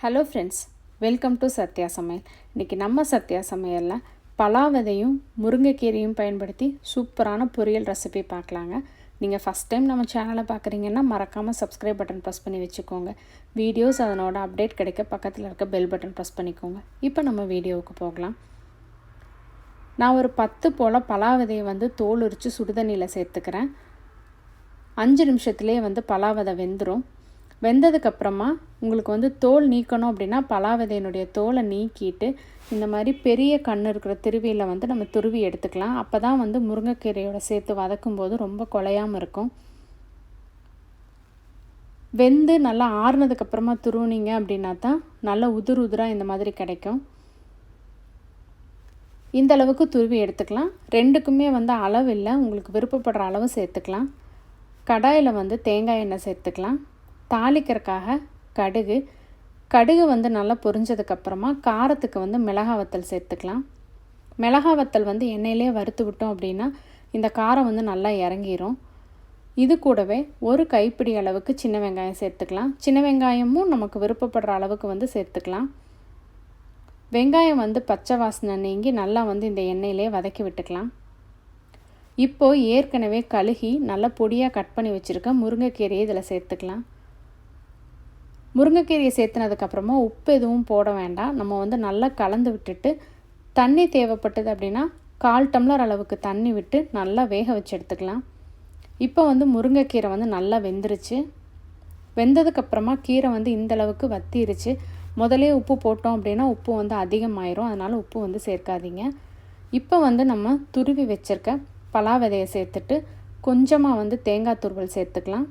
Hello friends, welcome to Sathya சமையல். இன்றைக்கி நம்ம சத்யா சமையலில் பலாவதையும் முருங்கைக்கீரையும் பயன்படுத்தி சூப்பரான பொரியல் ரெசிபி பார்க்கலாங்க. நீங்கள் ஃபஸ்ட் டைம் நம்ம சேனலை பார்க்குறீங்கன்னா மறக்காமல் சப்ஸ்கிரைப் பட்டன் ப்ரெஸ் பண்ணி வச்சுக்கோங்க. வீடியோஸ் அதனோட அப்டேட் கிடைக்க பக்கத்தில் இருக்க பெல் பட்டன் ப்ரெஸ் பண்ணிக்கோங்க. இப்போ நம்ம வீடியோவுக்கு போகலாம். நான் ஒரு 10 போல் பலாவதையை தோல் உரித்து சுடுதண்ணியில் சேர்த்துக்கிறேன். 5 நிமிஷத்துலேயே பலாவதை வெந்துடும். வெந்ததுக்கப்புறமா உங்களுக்கு தோல் நீக்கணும் அப்படின்னா பலாவதையினுடைய தோலை நீக்கிட்டு இந்த மாதிரி பெரிய கண் இருக்கிற திருவியில் நம்ம துருவி எடுத்துக்கலாம். அப்போ தான் முருங்கைக்கீரையோட சேர்த்து வதக்கும்போது ரொம்ப குலையாமல் இருக்கும். வெந்து நல்லா ஆறுனதுக்கப்புறமா துருவினீங்க அப்படின்னா தான் நல்லா உதிர் உதிராக இந்த மாதிரி கிடைக்கும். இந்த அளவுக்கு துருவி எடுத்துக்கலாம். ரெண்டுக்குமே அளவு இல்லை, உங்களுக்கு விருப்பப்படுற அளவு சேர்த்துக்கலாம். கடாயில் தேங்காய் எண்ணெய் சேர்த்துக்கலாம். தாளிக்கிறதுக்காக கடுகு நல்லா பொரிஞ்சதுக்கப்புறமா காரத்துக்கு மிளகாய் வத்தல் சேர்த்துக்கலாம். மிளகாய் வத்தல் எண்ணெயிலே வறுத்து விட்டோம் அப்படின்னா இந்த காரம் நல்லா இறங்கிரும். இது கூடவே ஒரு கைப்பிடி அளவுக்கு சின்ன வெங்காயம் சேர்த்துக்கலாம். சின்ன வெங்காயமும் நமக்கு விருப்பப்படுற அளவுக்கு சேர்த்துக்கலாம். வெங்காயம் பச்சை வாசனை நீங்கி நல்லா இந்த எண்ணெயிலே வதக்கி விட்டுக்கலாம். இப்போது ஏற்கனவே கழுகி நல்லா பொடியாக கட் பண்ணி வச்சுருக்க முருங்கைக்கீரையை இதில் சேர்த்துக்கலாம். முருங்கைக்கீரையை சேர்த்துனதுக்கப்புறமா உப்பு எதுவும் போட வேண்டாம். நம்ம நல்லா கலந்து விட்டுட்டு தண்ணி தேவைப்பட்டது அப்படின்னா 1/4 டம்ளர் அளவுக்கு தண்ணி விட்டு நல்லா வேக வச்சு எடுத்துக்கலாம். இப்போ முருங்கைக்கீரை நல்லா வெந்துருச்சு. வெந்ததுக்கப்புறமா கீரை இந்த அளவுக்கு வத்திருச்சு. முதலே உப்பு போட்டோம் அப்படின்னா உப்பு அதிகமாயிரும். அதனால் உப்பு சேர்க்காதீங்க. இப்போ நம்ம துருவி வச்சுருக்க பலாவதையை சேர்த்துட்டு கொஞ்சமாக தேங்காய் துருவல் சேர்த்துக்கலாம்.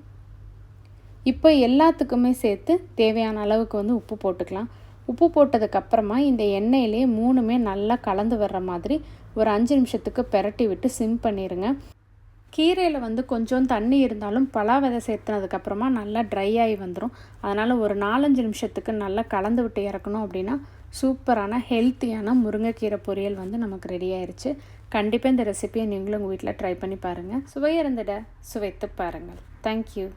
இப்போ எல்லாத்துக்குமே சேர்த்து தேவையான அளவுக்கு உப்பு போட்டுக்கலாம். உப்பு போட்டதுக்கப்புறமா இந்த எண்ணெயிலே 3மே நல்லா கலந்து வர்ற மாதிரி ஒரு 5 நிமிஷத்துக்கு பெரட்டி விட்டு சிம் பண்ணிடுங்க. கீரையில் கொஞ்சம் தண்ணி இருந்தாலும் பலாவதை சேர்த்துனதுக்கப்புறமா நல்லா ட்ரை ஆகி வந்துடும். அதனால் ஒரு 4-5 நிமிஷத்துக்கு நல்லா கலந்து விட்டு இறக்கணும் அப்படின்னா சூப்பரான ஹெல்த்தியான முருங்கைக்கீரை பொரியல் நமக்கு ரெடி ஆயிடுச்சு. கண்டிப்பாக இந்த ரெசிபியை நீங்களும் உங்கள் வீட்டில் ட்ரை பண்ணி பாருங்கள். சுவையிருந்திட சுவைத்து பாருங்கள். தேங்க்யூ.